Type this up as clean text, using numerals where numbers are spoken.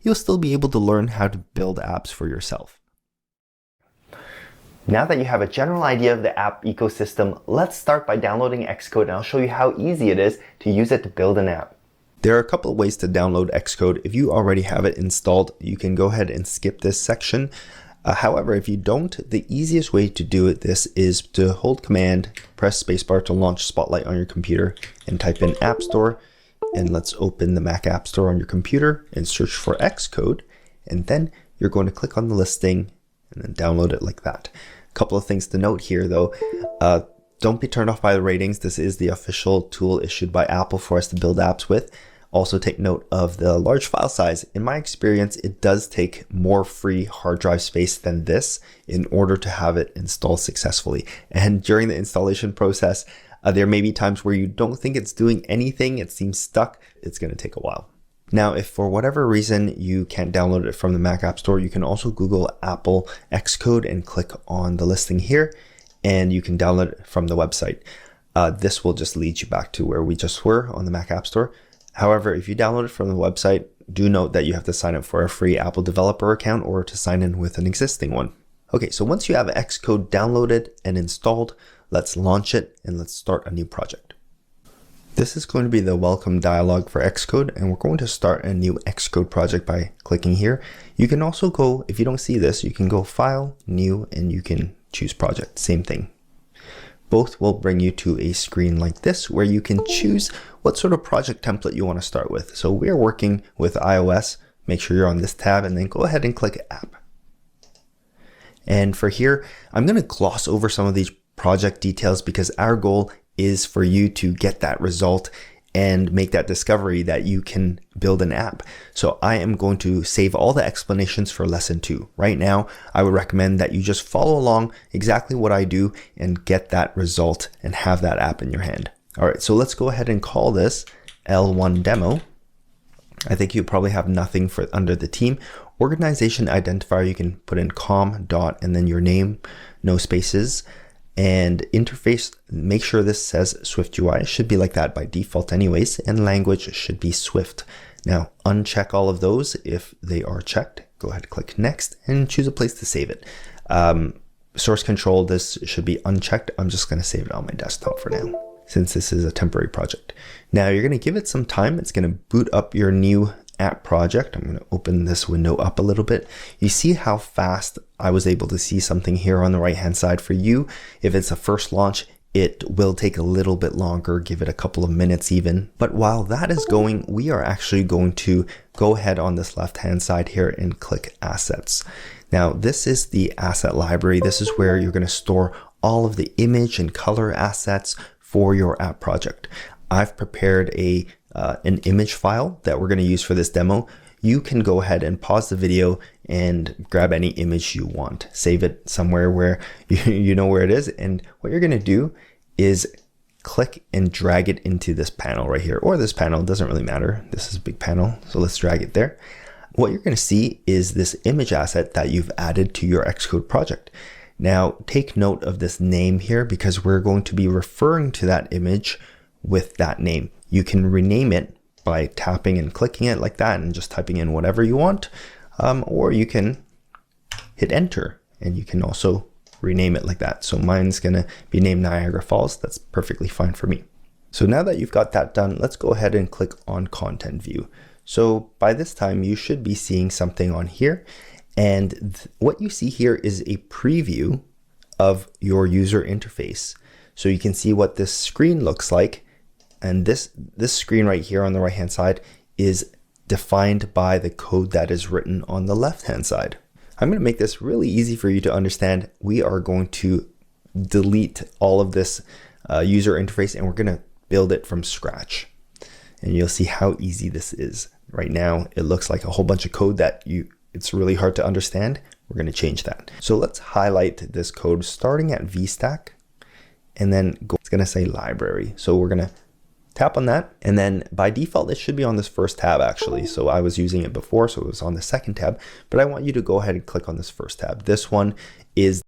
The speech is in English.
you'll still be able to learn how to build apps for yourself. Now that you have a general idea of the app ecosystem, let's start by downloading Xcode and I'll show you how easy it is to use it to build an app. There are a couple of ways to download Xcode. If you already have it installed, you can go ahead and skip this section. However, if you don't, the easiest way to do this is to hold Command, press spacebar to launch Spotlight on your computer, and type in App Store. And let's open the Mac App Store on your computer and search for Xcode. And then you're going to click on the listing and then download it like that. A couple of things to note here though. Don't be turned off by the ratings. This is the official tool issued by Apple for us to build apps with. Also take note of the large file size. In my experience, it does take more free hard drive space than this in order to have it installed successfully. And during the installation process, there may be times where you don't think it's doing anything, it seems stuck, it's going to take a while. Now, if for whatever reason you can't download it from the Mac App Store, you can also Google Apple Xcode and click on the listing here, and you can download it from the website. This will just lead you back to where we just were on the Mac App Store. However, if you download it from the website, do note that you have to sign up for a free Apple developer account or to sign in with an existing one. Okay, so once you have Xcode downloaded and installed, let's launch it and let's start a new project. This is going to be the welcome dialog for Xcode, and we're going to start a new Xcode project by clicking here. You can also go, if you don't see this, you can go File, New, and you can choose Project, same thing. Both will bring you to a screen like this where you can choose what sort of project template you want to start with. So we're working with iOS. Make sure you're on this tab and then go ahead and click App. And for here, I'm going to gloss over some of these project details because our goal is for you to get that result and make that discovery that you can build an app. So I am going to save all the explanations for lesson 2. Right now, I would recommend that you just follow along exactly what I do and get that result and have that app in your hand. All right, so let's go ahead and call this L1 demo. I think you probably have nothing for under the team. Organization identifier, you can put in com dot and then your name, no spaces. And interface, make sure this says Swift UI. It should be like that by default anyways, and language should be Swift. Now uncheck all of those if they are checked. Go ahead and click next and choose a place to save it. Source control, this should be unchecked. I'm just going to save it on my desktop for now, since this is a temporary project. Now you're going to give it some time. It's going to boot up your new app project. I'm going to open this window up a little bit. You see how fast I was able to see something here on the right hand side. For you, if it's a first launch, it will take a little bit longer, give it a couple of minutes even. But while that is going, we are actually going to go ahead on this left hand side here and click Assets. Now this is the asset library. This is where you're going to store all of the image and color assets for your app project. I've prepared an image file that we're going to use for this demo. You can go ahead and pause the video and grab any image you want. Save it somewhere where you know where it is. And what you're going to do is click and drag it into this panel right here, or this panel, doesn't really matter. This is a big panel, so let's drag it there. What you're going to see is this image asset that you've added to your Xcode project. Now take note of this name here because we're going to be referring to that image with that name. You can rename it by tapping and clicking it like that and just typing in whatever you want, or you can hit enter and you can also rename it like that. So mine's gonna be named Niagara Falls. That's perfectly fine for me. So now that you've got that done, let's go ahead and click on Content View. So by this time you should be seeing something on here, and what you see here is a preview of your user interface. So you can see what this screen looks like. And this screen right here on the right hand side is defined by the code that is written on the left hand side. I'm going to make this really easy for you to understand. We are going to delete all of this user interface and we're going to build it from scratch. And you'll see how easy this is. Right now it looks like a whole bunch of code that it's really hard to understand. We're going to change that. So let's highlight this code starting at VStack and then it's going to say library. So we're going to tap on that, and then by default it should be on this first tab actually. So I was using it before, so it was on the second tab, but I want you to go ahead and click on this first tab. This one is